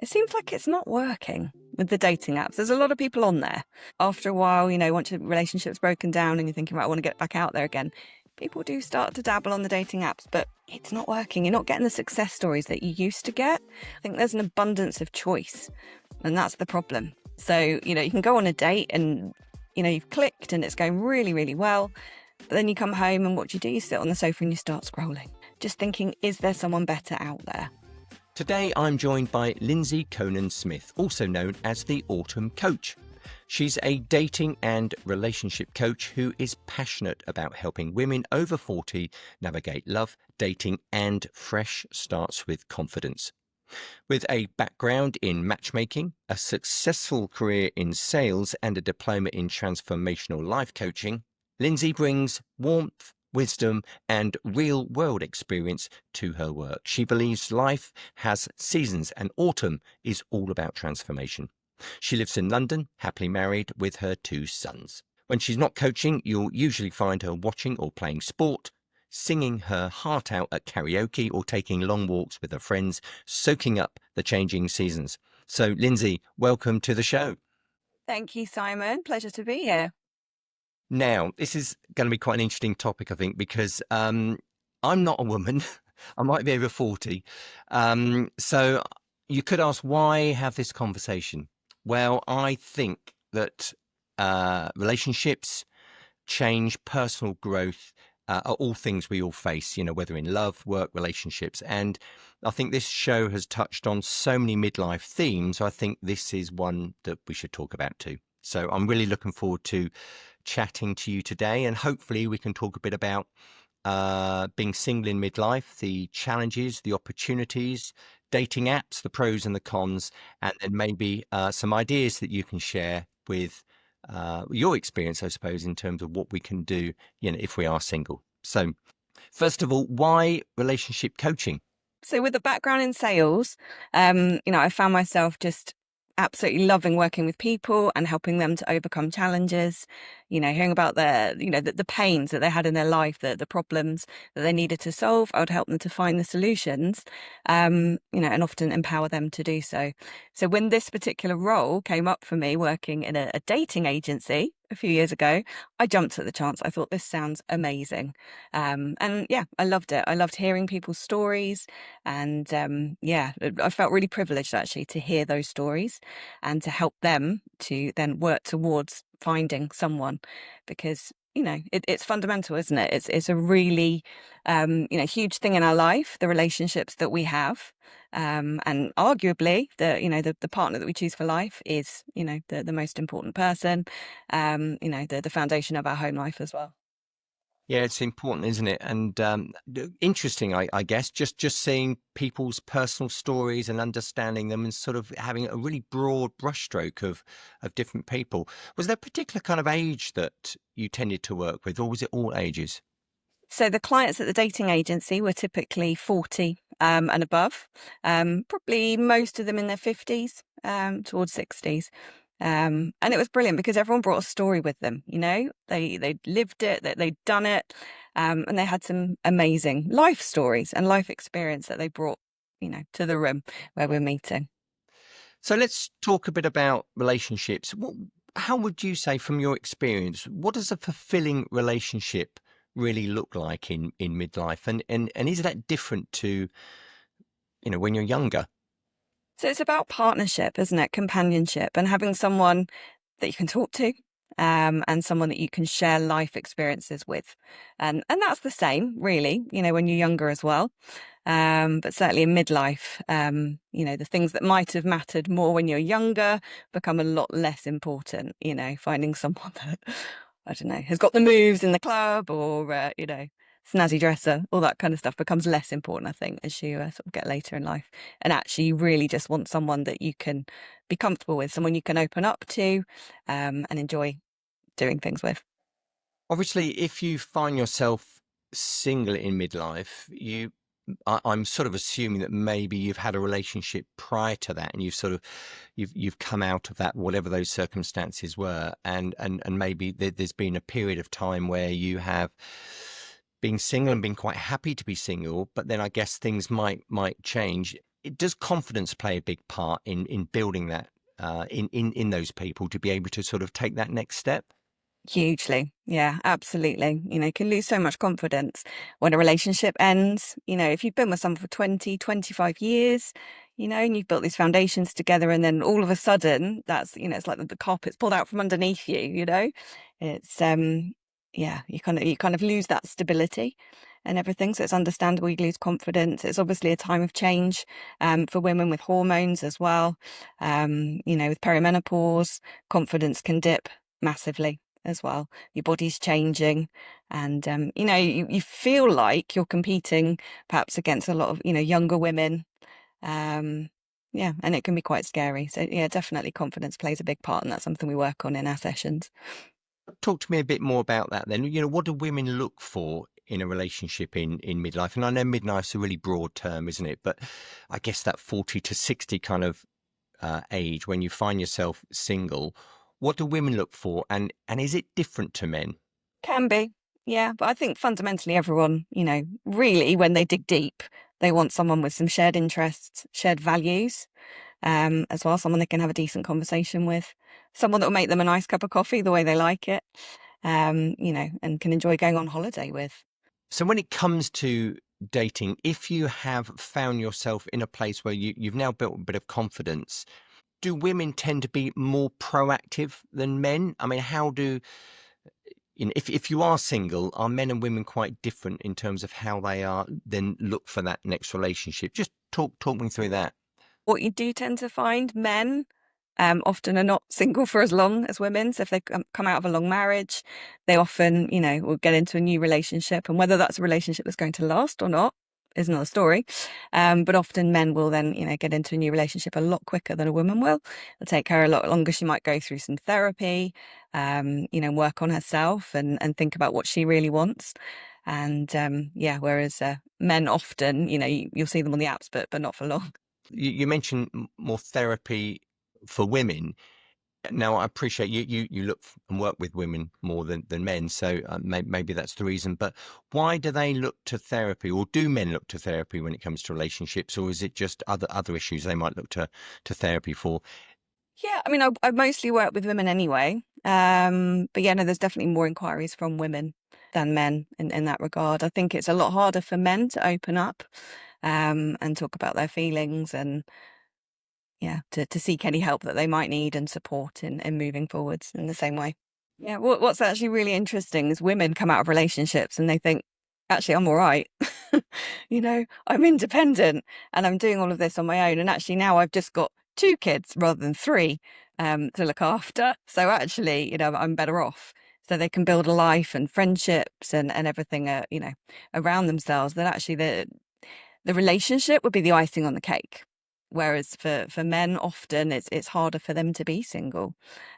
It seems like it's not working with the dating apps. There's a lot of people on there. After a while, once your relationship's broken down and you're thinking, right, I want to get back out there again, people do start to dabble on the dating apps, but it's not working. You're not getting the success stories that you used to get. I think there's an abundance of choice, and that's the problem. So, you can go on a date and, you've clicked and it's going really, really well. But then you come home and what do? You sit on the sofa and you start scrolling, just thinking, is there someone better out there? Today I'm joined by Lindsey Conen-Smith, also known as the Autumn Coach. She's a dating and relationship coach who is passionate about helping women over 40 navigate love, dating and fresh starts with confidence. With a background in matchmaking, a successful career in sales and a diploma in transformational life coaching, Lindsey brings warmth, wisdom and real-world experience to her work. She believes life has seasons and autumn is all about transformation. She lives in London, happily married with her 2 sons. When she's not coaching, you'll usually find her watching or playing sport, singing her heart out at karaoke or taking long walks with her friends, soaking up the changing seasons. So, Lindsey, welcome to the show. Thank you, Simon. Pleasure to be here. Now, this is going to be quite an interesting topic, I think, because I'm not a woman. I might be over 40. So you could ask, why have this conversation? Well, I think that relationships, change, personal growth are all things we all face, whether in love, work, relationships. And I think this show has touched on so many midlife themes. I think this is one that we should talk about too. So I'm really looking forward to chatting to you today, and hopefully we can talk a bit about being single in midlife, the challenges, the opportunities, dating apps, the pros and the cons, and then maybe some ideas that you can share with your experience, I suppose, in terms of what we can do, if we are single. So first of all, why relationship coaching? So with a background in sales, I found myself just absolutely loving working with people and helping them to overcome challenges, hearing about the pains that they had in their life, the problems that they needed to solve. I would help them to find the solutions, and often empower them to do so. So when this particular role came up for me working in a dating agency a few years ago, I jumped at the chance. I thought, this sounds amazing. And yeah, I loved it. I loved hearing people's stories. And I felt really privileged actually to hear those stories and to help them to then work towards finding someone, because it's fundamental, isn't it? It's a really huge thing in our life, the relationships that we have, and arguably the partner that we choose for life is the most important person, the foundation of our home life as well. Yeah, it's important, isn't it? And interesting, I guess, just seeing people's personal stories and understanding them and sort of having a really broad brushstroke of different people. Was there a particular kind of age that you tended to work with, or was it all ages? So the clients at the dating agency were typically 40 and above, probably most of them in their 50s, towards 60s. And it was brilliant because everyone brought a story with them. They lived it, they'd done it, and they had some amazing life stories and life experience that they brought, to the room where we're meeting. So let's talk a bit about relationships. How would you say, from your experience, what does a fulfilling relationship really look like in midlife? And is that different to, when you're younger? So it's about partnership, isn't it? Companionship, and having someone that you can talk to, and someone that you can share life experiences with. And that's the same, really, when you're younger as well. But certainly in midlife, the things that might have mattered more when you're younger become a lot less important, finding someone that, I don't know, has got the moves in the club, or, snazzy dresser, all that kind of stuff becomes less important, I think, as you sort of get later in life. And actually, you really just want someone that you can be comfortable with, someone you can open up to, and enjoy doing things with. Obviously, if you find yourself single in midlife, I'm sort of assuming that maybe you've had a relationship prior to that, and you've come out of that, whatever those circumstances were, and maybe there's been a period of time where you have been single and been quite happy to be single, but then I guess things might change. does confidence play a big part in building that in those people to be able to sort of take that next step? Hugely. Yeah, absolutely. You can lose so much confidence when a relationship ends. If you've been with someone for 20, 25 years, and you've built these foundations together, and then all of a sudden it's like the carpet's pulled out from underneath you. It's yeah, you kind of lose that stability and everything. So it's understandable you lose confidence. It's obviously a time of change for women with hormones as well. With perimenopause, confidence can dip massively as well. Your body's changing, and you feel like you're competing perhaps against a lot of younger women. um yeah, and it can be quite scary. So yeah, definitely confidence plays a big part, and that's something we work on in our sessions. Talk to me a bit more about that then. What do women look for in a relationship in midlife? And I know midlife's a really broad term, isn't it? But I guess that 40 to 60 kind of age when you find yourself single, what do women look for? And is it different to men? Can be, yeah, but I think fundamentally everyone, really, when they dig deep, they want someone with some shared interests, shared values, as well, someone they can have a decent conversation with, someone that will make them a nice cup of coffee the way they like it, and can enjoy going on holiday with. So when it comes to dating, if you have found yourself in a place where you've now built a bit of confidence, do women tend to be more proactive than men? I mean, how do if you are single, are men and women quite different in terms of how they are then look for that next relationship? Just talk me through that. What you do tend to find, men often are not single for as long as women. So if they come out of a long marriage, they often, will get into a new relationship. And whether that's a relationship that's going to last or not is another story. But often men will then, get into a new relationship a lot quicker than a woman will. It'll take her a lot longer. She might go through some therapy, work on herself and think about what she really wants. And yeah, whereas men often, you'll see them on the apps, but not for long. You mentioned more therapy for women. Now, I appreciate you look and work with women more than men, so maybe that's the reason. But why do they look to therapy, or do men look to therapy when it comes to relationships, or is it just other issues they might look to therapy for? Yeah, I mean, I mostly work with women anyway. But yeah, no, there's definitely more inquiries from women than men in that regard. I think it's a lot harder for men to open up and talk about their feelings, and yeah, to seek any help that they might need and support in moving forwards in the same way. Yeah, what's actually really interesting is women come out of relationships and they think, actually, I'm all right. I'm independent and I'm doing all of this on my own. And actually, now I've just got two kids rather than three to look after. So actually, I'm better off. So they can build a life and friendships and everything, around themselves. That actually the relationship would be the icing on the cake. Whereas for men, often it's harder for them to be single,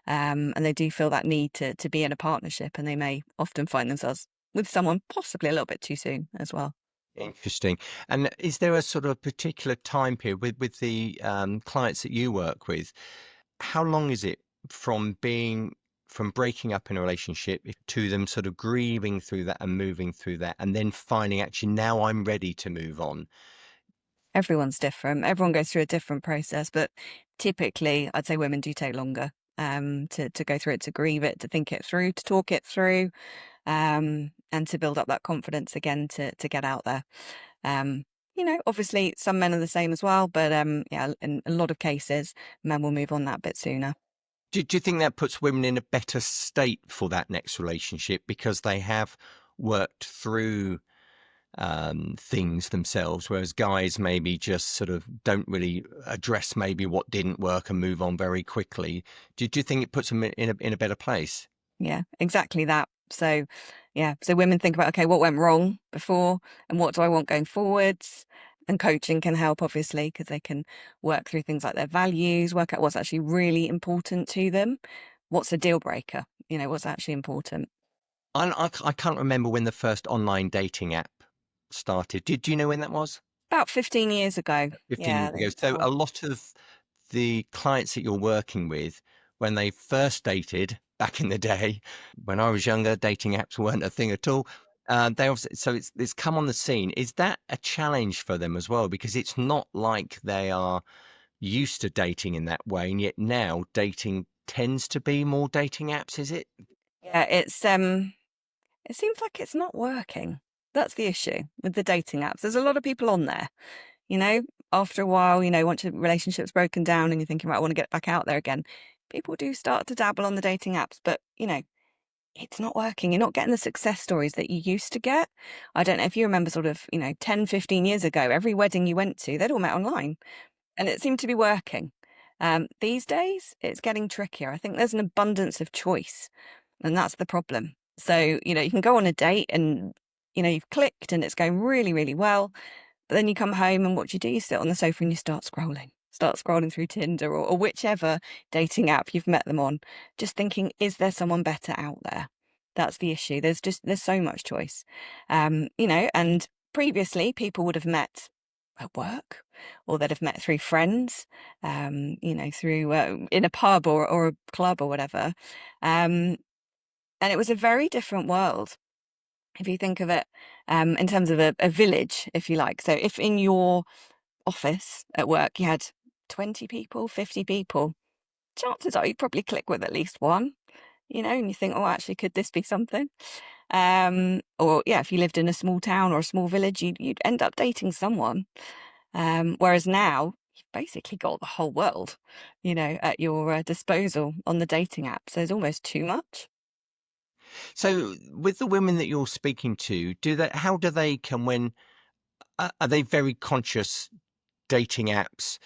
and they do feel that need to be in a partnership, and they may often find themselves with someone possibly a little bit too soon as well. Interesting. And is there a sort of particular time period with the clients that you work with? How long is it from breaking up in a relationship to them sort of grieving through that and moving through that, and then finding actually now I'm ready to move on? Everyone's different. Everyone goes through a different process, but typically, I'd say women do take longer to go through it, to grieve it, to think it through, to talk it through, and to build up that confidence again to get out there. Um, obviously some men are the same as well, but yeah, in a lot of cases, men will move on that bit sooner. Do you think that puts women in a better state for that next relationship because they have worked through things themselves, whereas guys maybe just sort of don't really address maybe what didn't work and move on very quickly? Do you think it puts them in a better place? Yeah, exactly that. So, yeah, so women think about, okay, what went wrong before and what do I want going forwards? And coaching can help, obviously, because they can work through things like their values, work out what's actually really important to them. What's a deal breaker? What's actually important. I can't remember when the first online dating app started. Do you know when that was? About 15 years ago. 15 Yeah, years ago. So a lot of the clients that you're working with, when they first dated back in the day, when I was younger, dating apps weren't a thing at all. They obviously, so it's come on the scene. Is that a challenge for them as well? Because it's not like they are used to dating in that way, and yet now dating tends to be more dating apps, is it? Yeah, it seems like it's not working. That's the issue with the dating apps. There's a lot of people on there, you know, after a while, once your relationship's broken down and you're thinking, right, I want to get back out there again. People do start to dabble on the dating apps, but it's not working. You're not getting the success stories that you used to get. I don't know if you remember sort of, 10, 15 years ago, every wedding you went to, they'd all met online and it seemed to be working. These days, it's getting trickier. I think there's an abundance of choice, and that's the problem. So, you can go on a date and, you've clicked and it's going really, really well. But then you come home and what do? You sit on the sofa and you start scrolling through Tinder or whichever dating app you've met them on, just thinking, is there someone better out there? That's the issue. There's so much choice. And previously people would have met at work or they'd have met through friends, through in a pub or a club or whatever. Um, and it was a very different world if you think of it in terms of a village, if you like. So if in your office at work you had 20 people, 50 people, chances are you'd probably click with at least one, and you think, oh, actually, could this be something? Or yeah, if you lived in a small town or a small village, you'd end up dating someone. Whereas now you've basically got the whole world, at your disposal on the dating apps. There's almost too much. So, with the women that you're speaking to, how do they come when are they very conscious dating apps?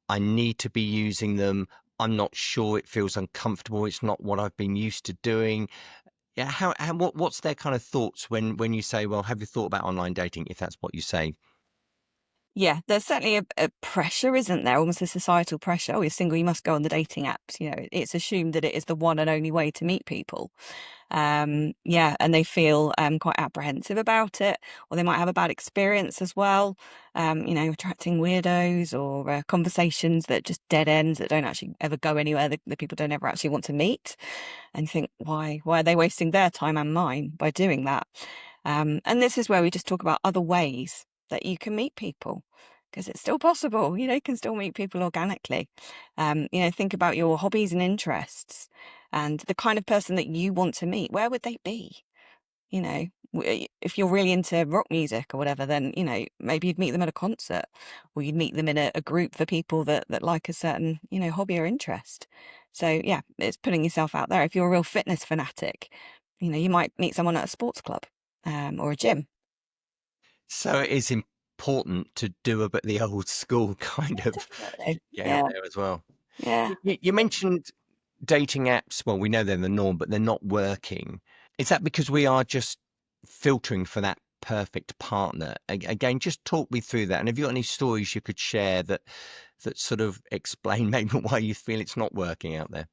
I need to be using them. I'm not sure. It feels uncomfortable. It's not what I've been used to doing. Yeah, what's their kind of thoughts when you say, well, have you thought about online dating? If that's what you say. Yeah, there's certainly a pressure, isn't there? Almost a societal pressure. Oh, you're single, you must go on the dating apps. It's assumed that it is the one and only way to meet people. Yeah, and they feel quite apprehensive about it, or they might have a bad experience as well. Attracting weirdos or conversations that just dead ends that don't actually ever go anywhere. The people don't ever actually want to meet, and you think, why are they wasting their time and mine by doing that? And this is where we just talk about other ways that you can meet people because it's still possible. You can still meet people organically. Think about your hobbies and interests and the kind of person that you want to meet. Where would they be? If you're really into rock music or whatever, then, maybe you'd meet them at a concert or you'd meet them in a group for people that like a certain, hobby or interest. So, yeah, it's putting yourself out there. If you're a real fitness fanatic, you might meet someone at a sports club or a gym. So it is important to do a bit the old school kind of Definitely. get out Yeah. there as well. Yeah. You mentioned dating apps. Well, we know they're the norm, but they're not working. Is that because we are just filtering for that perfect partner? Again, just talk me through that. And have you got any stories you could share that sort of explain maybe why you feel it's not working out there?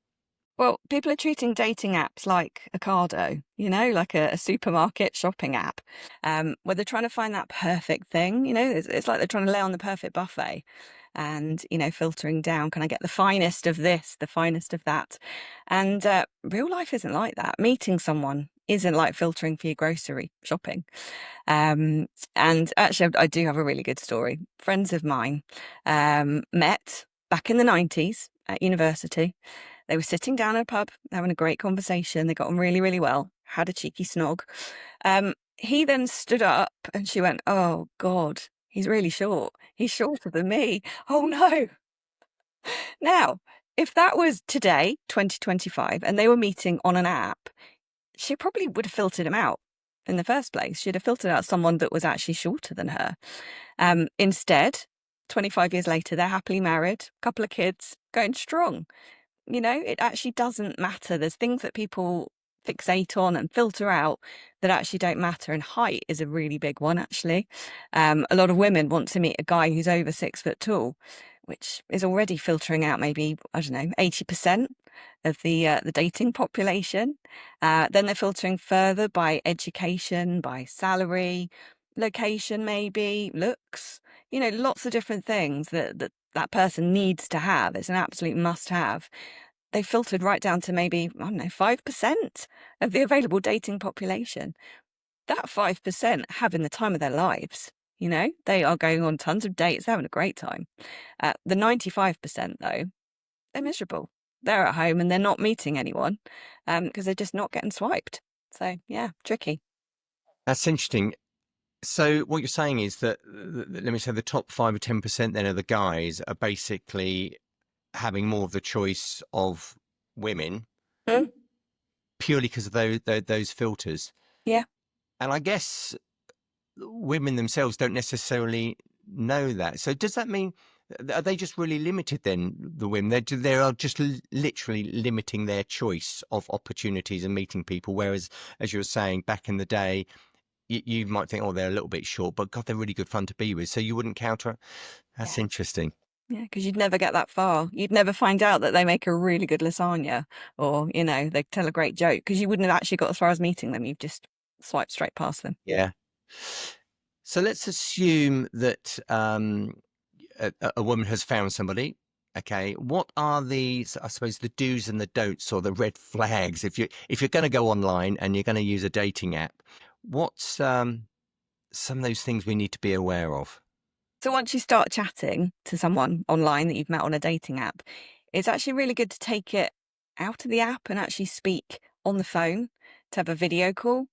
Well, people are treating dating apps like Ocado, like a supermarket shopping app, where they're trying to find that perfect thing. It's like they're trying to lay on the perfect buffet and, filtering down, can I get the finest of this, the finest of that? And real life isn't like that. Meeting someone isn't like filtering for your grocery shopping. Um, and actually, I do have a really good story. Friends of mine met back in the 90s at university. They were sitting down in a pub, having a great conversation. They got on really, really well, had a cheeky snog. He then stood up and she went, oh, God, he's really short. He's shorter than me. Oh, no. Now, if that was today, 2025, and they were meeting on an app, she probably would have filtered him out in the first place. She'd have filtered out someone that was actually shorter than her. Instead, 25 years later, they're happily married, couple of kids, going strong. It actually doesn't matter. There's things that people fixate on and filter out that actually don't matter. And height is a really big one, actually. A lot of women want to meet a guy who's over 6 foot tall, which is already filtering out maybe, I don't know, 80% of the dating population. Then they're filtering further by education, by salary, location, maybe looks. Lots of different things that person needs to have. It's an absolute must have. They filtered right down to maybe, I don't know, 5% of the available dating population. that 5% having the time of their lives. They are going on tons of dates, having a great time. The 95%, though, they're miserable. They're at home and they're not meeting anyone because they're just not getting swiped. So, yeah, tricky. That's interesting. So what you're saying is that, let me say, the top 5 or 10% then of the guys are basically having more of the choice of women Mm. purely because of those filters. Yeah. And I guess women themselves don't necessarily know that. So does that mean, are they just really limited then, the women? They are just literally limiting their choice of opportunities and meeting people. Whereas, as you were saying, back in the day, you might think, oh, they're a little bit short, but God, they're really good fun to be with. So you wouldn't counter. Yeah. That's interesting. Yeah, because you'd never get that far. You'd never find out that they make a really good lasagna or, they tell a great joke because you wouldn't have actually got as far as meeting them. You've just swiped straight past them. Yeah. So let's assume that a woman has found somebody. Okay, what are the, I suppose, the do's and the don'ts or the red flags if you're going to go online and you're going to use a dating app? What's some of those things we need to be aware of? So once you start chatting to someone online that you've met on a dating app, it's actually really good to take it out of the app and actually speak on the phone, to have a video call.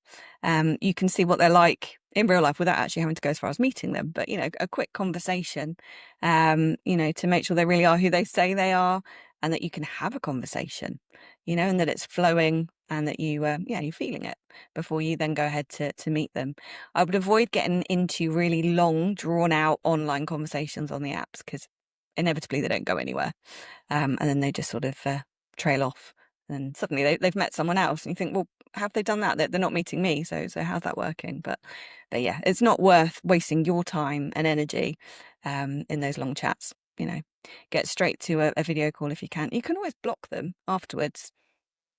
You can see what they're like in real life without actually having to go as far as meeting them. But, a quick conversation, to make sure they really are who they say they are and that you can have a conversation, and that it's flowing and that you're feeling it before you then go ahead to meet them. I would avoid getting into really long, drawn out online conversations on the apps because inevitably they don't go anywhere. And then they just sort of trail off. And suddenly they've met someone else, and you think, well, have they done that? They're not meeting me, so how's that working? But yeah, it's not worth wasting your time and energy in those long chats. Get straight to a video call if you can. You can always block them afterwards,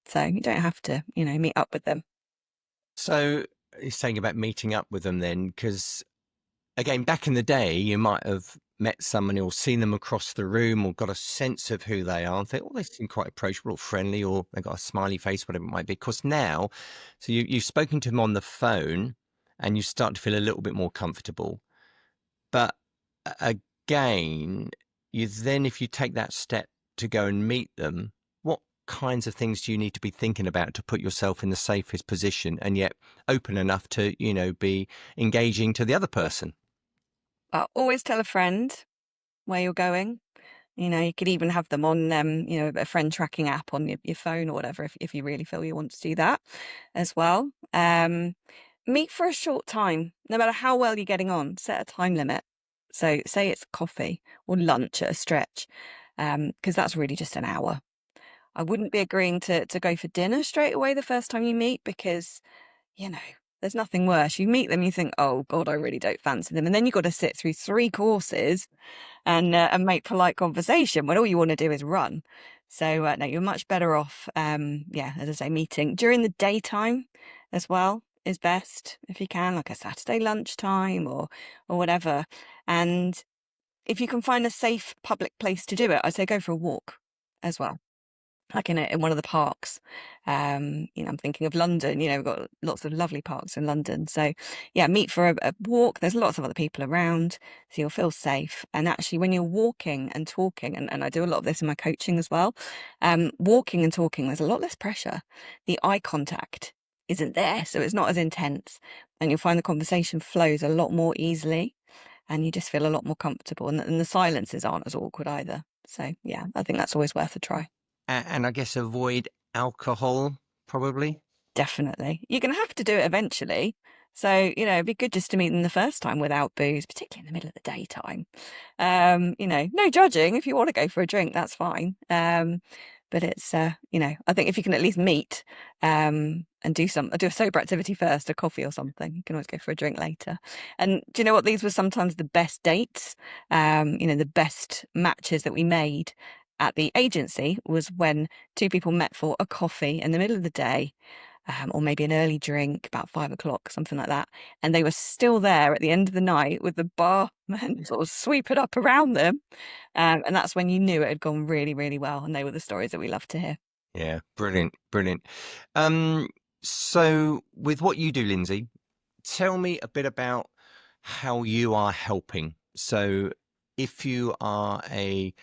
so you don't have to, meet up with them. So you're saying about meeting up with them then, because again, back in the day, you might have met someone or seen them across the room or got a sense of who they are and think, oh, they seem quite approachable or friendly, or they've got a smiley face, whatever it might be. Because now, so you've spoken to them on the phone and you start to feel a little bit more comfortable. But again, if you take that step to go and meet them, what kinds of things do you need to be thinking about to put yourself in the safest position and yet open enough to, be engaging to the other person? Always tell a friend where you're going. You could even have them on, a friend tracking app on your phone or whatever, if you really feel you want to do that as well. Meet for a short time, no matter how well you're getting on, set a time limit. So say it's coffee or lunch at a stretch, because that's really just an hour. I wouldn't be agreeing to go for dinner straight away the first time you meet because, you know, there's nothing worse. You meet them, you think, oh God, I really don't fancy them. And then you've got to sit through 3 courses and make polite conversation when all you want to do is run. So no, you're much better off, as I say, meeting during the daytime as well is best if you can, like a Saturday lunchtime or whatever. And if you can find a safe public place to do it, I'd say go for a walk as well, like in one of the parks. I'm thinking of London. We've got lots of lovely parks in London. So yeah, meet for a walk. There's lots of other people around, so you'll feel safe. And actually, when you're walking and talking, and I do a lot of this in my coaching as well, walking and talking, there's a lot less pressure. The eye contact isn't there, so it's not as intense, and you'll find the conversation flows a lot more easily, and you just feel a lot more comfortable, and the silences aren't as awkward either. So yeah, I think that's always worth a try. And I guess avoid alcohol, probably. Definitely. You're going to have to do it eventually. So, it'd be good just to meet them the first time without booze, particularly in the middle of the daytime. No judging. If you want to go for a drink, that's fine. But it's, I think if you can at least meet and do a sober activity first, a coffee or something, you can always go for a drink later. And do you know what? These were sometimes the best dates, the best matches that we made at the agency was when two people met for a coffee in the middle of the day, or maybe an early drink about 5 o'clock, something like that. And they were still there at the end of the night with the barman sort of sweep it up around them. And that's when you knew it had gone really, really well. And they were the stories that we love to hear. Yeah, brilliant, brilliant. Um, so with what you do, Lindsay, Tell me a bit about how you are helping. So, if you are and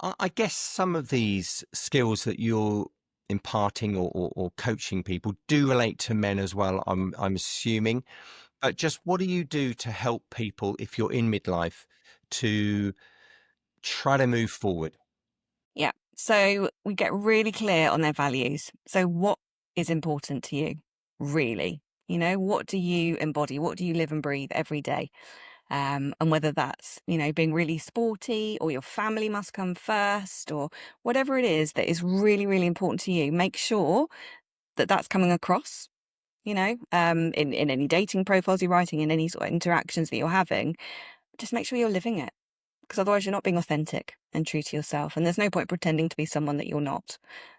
I guess some of these skills that you're imparting or coaching people do relate to men as well. I'm assuming, but just what do you do to help people if you're in midlife to try to move forward? Yeah. So we get really clear on their values. So what is important to you, really? What do you embody? What do you live and breathe every day? And whether that's, being really sporty or your family must come first or whatever it is that is really, really important to you, make sure that that's coming across, in any dating profiles you're writing, in any sort of interactions that you're having. Just make sure you're living it because otherwise you're not being authentic and true to yourself. And there's no point pretending to be someone that you're not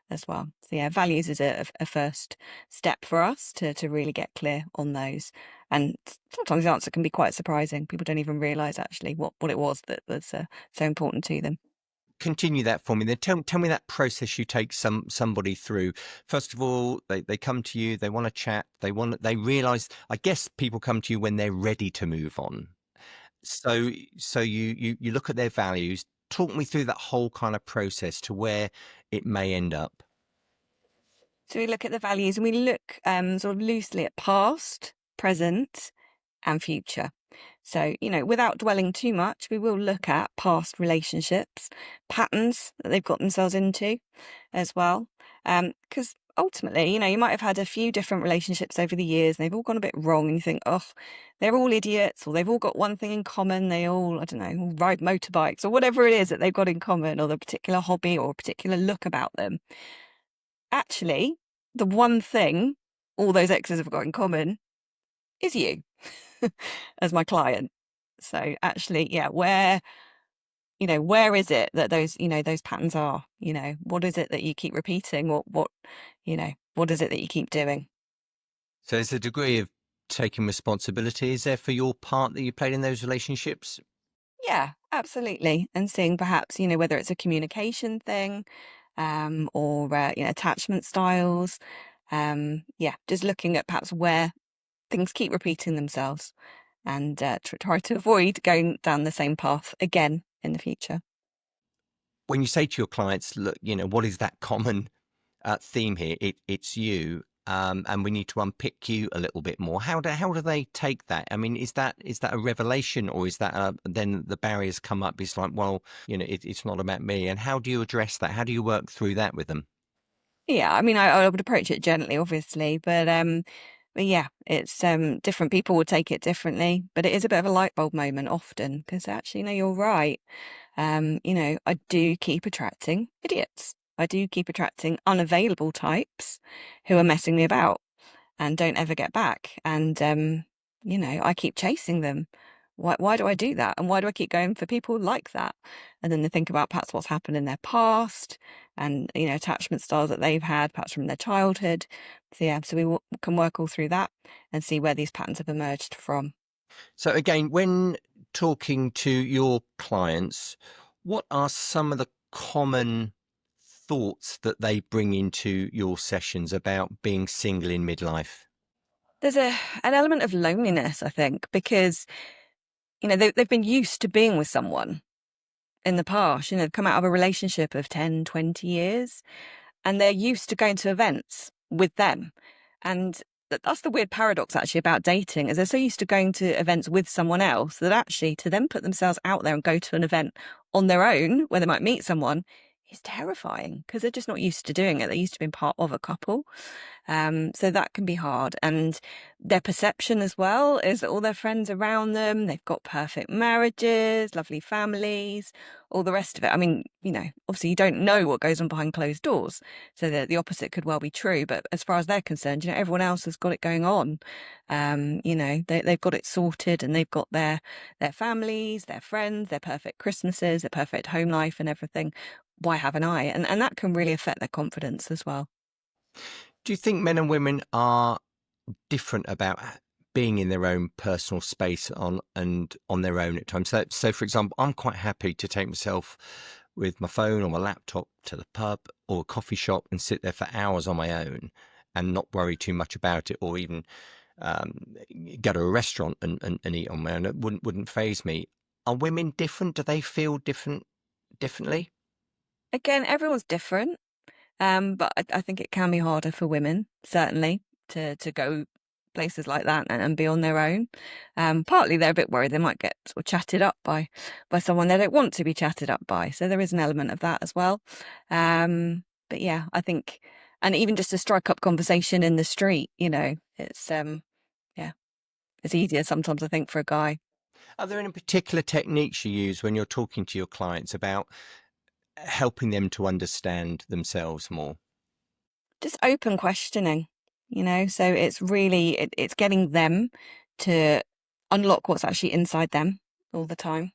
as well. So yeah, values is a first step for us to really get clear on those. And sometimes the answer can be quite surprising. People don't even realize actually what it was that was so important to them. Continue that for me. Then tell me that process you take somebody through. First of all, they come to you, they want to chat, they realize. I guess people come to you when they're ready to move on. So you look at their values. Talk me through that whole kind of process to where it may end up. So we look at the values and we look sort of loosely at past, present, and future. So, without dwelling too much, we will look at past relationships, patterns that they've got themselves into as well. Because ultimately, you might have had a few different relationships over the years and they've all gone a bit wrong and you think, oh, they're all idiots or they've all got one thing in common. They all, I don't know, all ride motorbikes or whatever it is that they've got in common or the particular hobby or a particular look about them. Actually, the one thing all those exes have got in common is you as my client. So actually, yeah, where is it that those patterns are? What is it that you keep repeating? What is it that you keep doing? So there's a degree of taking responsibility. Is there for your part that you played in those relationships? Yeah, absolutely. And seeing perhaps, whether it's a communication thing, or attachment styles. Yeah, just looking at perhaps where things keep repeating themselves and try to avoid going down the same path again in the future. When you say to your clients, look, what is that common theme here? It's you, and we need to unpick you a little bit more. How do they take that? I mean, is that a revelation, or is that then the barriers come up? It's like, well, it's not about me. And how do you address that? How do you work through that with them? Yeah, I mean, I would approach it gently, obviously, but yeah, it's different people would take it differently. But it is a bit of a light bulb moment often because actually, no, you're right. I do keep attracting idiots. I do keep attracting unavailable types who are messing me about and don't ever get back. And I keep chasing them. Why do I do that? And why do I keep going for people like that? And then they think about perhaps what's happened in their past and attachment styles that they've had, perhaps from their childhood. So yeah, so can work all through that and see where these patterns have emerged from. So again, when talking to your clients, what are some of the common thoughts that they bring into your sessions about being single in midlife? There's an element of loneliness, I think, because they've been used to being with someone in the past. They've come out of a relationship of 10, 20 years and they're used to going to events with them. And that's the weird paradox actually about dating is they're so used to going to events with someone else that actually to then put themselves out there and go to an event on their own where they might meet someone is terrifying because they're just not used to doing it. They're used to being part of a couple. So that can be hard. And their perception as well is that all their friends around them, they've got perfect marriages, lovely families, all the rest of it. I mean, obviously you don't know what goes on behind closed doors. So the opposite could well be true. But as far as they're concerned, everyone else has got it going on. They've got it sorted and they've got their families, their friends, their perfect Christmases, their perfect home life and everything. Why haven't I? And that can really affect their confidence as well. Do you think men and women are different about being in their own personal space on their own at times? So for example, I'm quite happy to take myself with my phone or my laptop to the pub or a coffee shop and sit there for hours on my own and not worry too much about it, or even um, go to a restaurant and eat on my own. It wouldn't faze me. Are women different? Do they feel differently? Again, everyone's different. But I think it can be harder for women, certainly, to go places like that and be on their own. Partly they're a bit worried they might get sort of chatted up by someone they don't want to be chatted up by. So there is an element of that as well. But yeah, I think, and even just to strike up conversation in the street, it's yeah, it's easier sometimes I think for a guy. Are there any particular techniques you use when you're talking to your clients about helping them to understand themselves more? Just open questioning, so it's really it's getting them to unlock what's actually inside them all the time.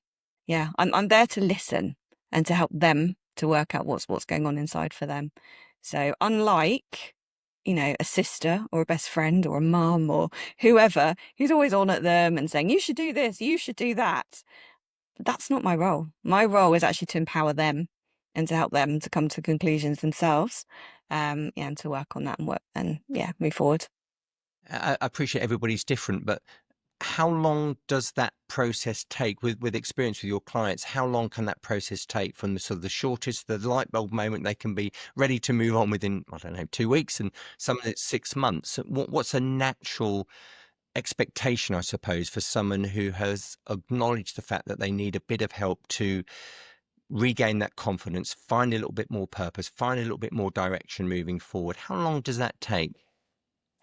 Yeah, I'm there to listen and to help them to work out what's going on inside for them. So unlike, a sister or a best friend or a mum or whoever who's always on at them and saying, you should do this, you should do that. That's not my role. My role is actually to empower them and to help them to come to conclusions themselves, yeah, and to work on that and work and yeah, move forward. I appreciate everybody's different, but how long does that process take with experience with your clients? How long can that process take from the sort of the shortest, the light bulb moment they can be ready to move on within, I don't know, 2 weeks, and some of it's 6 months? What's a natural expectation, I suppose, for someone who has acknowledged the fact that they need a bit of help to regain that confidence, find a little bit more purpose, find a little bit more direction moving forward? How long does that take?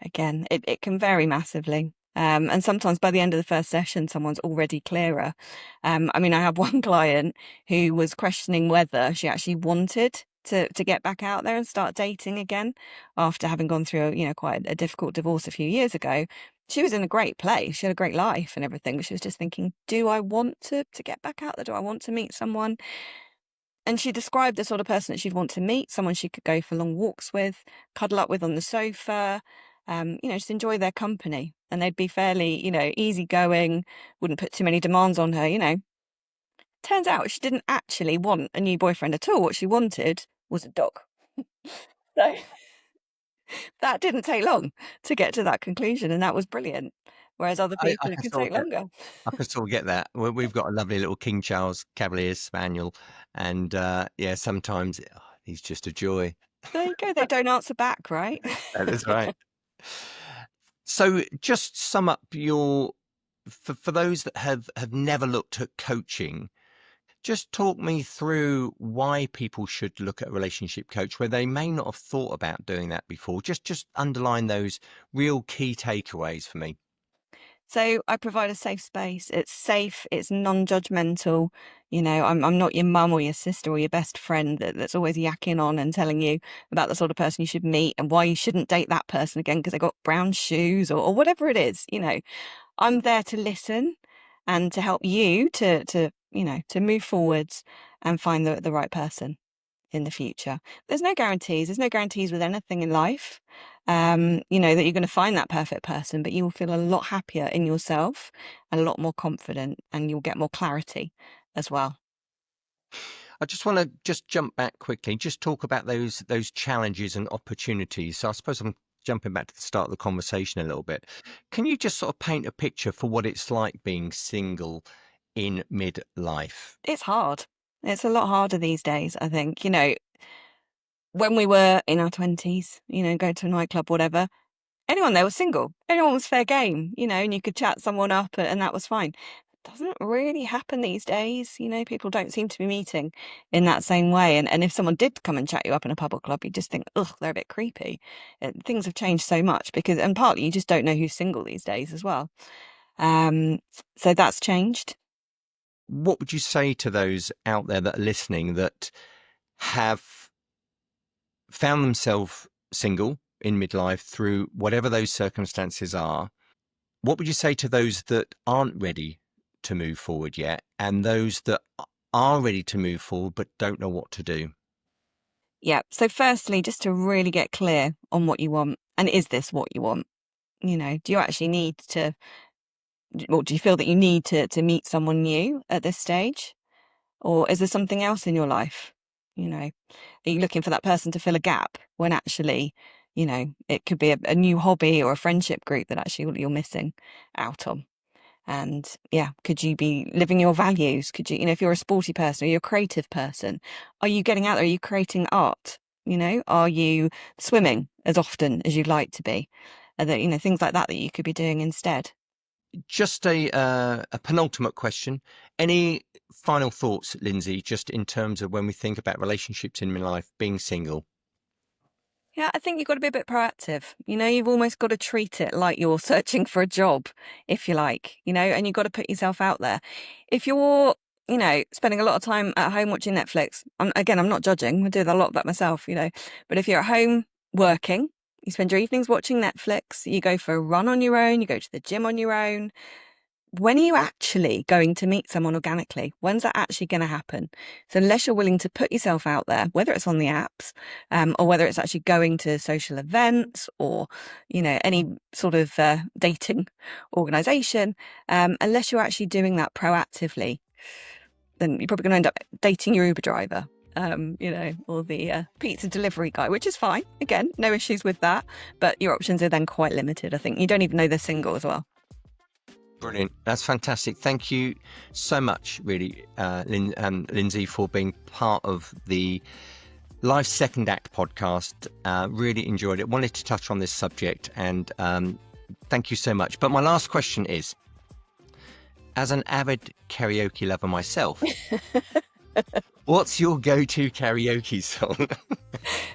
Again, it can vary massively. And sometimes by the end of the first session, someone's already clearer. I mean, I have one client who was questioning whether she actually wanted to get back out there and start dating again after having gone through, quite a difficult divorce a few years ago. She was in a great place. She had a great life and everything, but she was just thinking, do I want to get back out there? Do I want to meet someone? And she described the sort of person that she'd want to meet, someone she could go for long walks with, cuddle up with on the sofa, just enjoy their company. And they'd be fairly, easygoing, wouldn't put too many demands on her. Turns out she didn't actually want a new boyfriend at all. What she wanted was a dog. So that didn't take long to get to that conclusion, and that was brilliant. Whereas other I people, it can could sort take of get longer. I can sort of get that. We've got a lovely little King Charles Cavalier Spaniel, and yeah, sometimes he's just a joy. There you go. They don't answer back, right? That is right. So, just sum up your for those that have never looked at coaching. Just talk me through why people should look at a relationship coach where they may not have thought about doing that before. Just underline those real key takeaways for me. So I provide a safe space. It's safe, it's non-judgmental. I'm not your mum or your sister or your best friend that's always yakking on and telling you about the sort of person you should meet and why you shouldn't date that person again because they got brown shoes or whatever it is. I'm there to listen and to help you to move forwards and find the right person in the future. There's no guarantees. There's no guarantees with anything in life. That you're going to find that perfect person, but you will feel a lot happier in yourself and a lot more confident, and you'll get more clarity as well. I just want to just jump back quickly, just talk about those challenges and opportunities. So I suppose I'm jumping back to the start of the conversation a little bit. Can you just sort of paint a picture for what it's like being single in midlife? It's hard. It's a lot harder these days, I think. When we were in our 20s, go to a nightclub, whatever, anyone there was single. Anyone was fair game, and you could chat someone up and that was fine. Doesn't really happen these days. People don't seem to be meeting in that same way. And if someone did come and chat you up in a pub or club, you just think, ugh, they're a bit creepy. Things have changed so much and partly you just don't know who's single these days as well. Um, so that's changed. What would you say to those out there that are listening that have found themselves single in midlife through whatever those circumstances are? What would you say to those that aren't ready to move forward yet, and those that are ready to move forward but don't know what to do? Yeah. So firstly, just to really get clear on what you want. And is this what you want? Do you actually need to, or do you feel that you need to meet someone new at this stage? Or is there something else in your life? Are you looking for that person to fill a gap when actually, You know, it could be a new hobby or a friendship group that actually you're missing out on. And yeah, could you be living your values? Could you, if you're a sporty person or you're a creative person, are you getting out there? Are you creating art? Are you swimming as often as you'd like to be? Are there, things like that that you could be doing instead? Just a penultimate question. Any final thoughts, Lindsey, just in terms of when we think about relationships in midlife, being single? Yeah, I think you've got to be a bit proactive. You've almost got to treat it like you're searching for a job, if you like, and you've got to put yourself out there. If you're, spending a lot of time at home watching Netflix, I'm not judging, I do a lot of that myself, but if you're at home working, you spend your evenings watching Netflix, you go for a run on your own, you go to the gym on your own, when are you actually going to meet someone organically? When's that actually going to happen? So unless you're willing to put yourself out there, whether it's on the apps, or whether it's actually going to social events or, any sort of dating organization, unless you're actually doing that proactively, then you're probably going to end up dating your Uber driver. Or the pizza delivery guy, which is fine. Again, no issues with that. But your options are then quite limited. I think you don't even know they're single as well. Brilliant. That's fantastic. Thank you so much, really, Lindsey, for being part of the Life Second Act podcast. Really enjoyed it. Wanted to touch on this subject, and thank you so much. But my last question is, as an avid karaoke lover myself, what's your go-to karaoke song?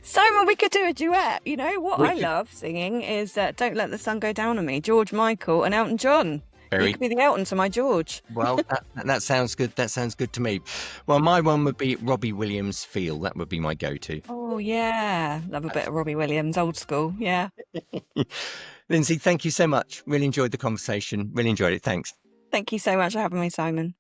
Simon, we could do a duet. What We I could- love singing is Don't Let the Sun Go Down on Me, George Michael and Elton John. You Very could be the Elton to my George. well. That sounds good. That sounds good to me. Well, my one would be Robbie Williams' "Feel." That would be my go-to. Oh, yeah. Love a bit of Robbie Williams, old school. Yeah. Lindsey, thank you so much. Really enjoyed the conversation. Really enjoyed it. Thanks. Thank you so much for having me, Simon.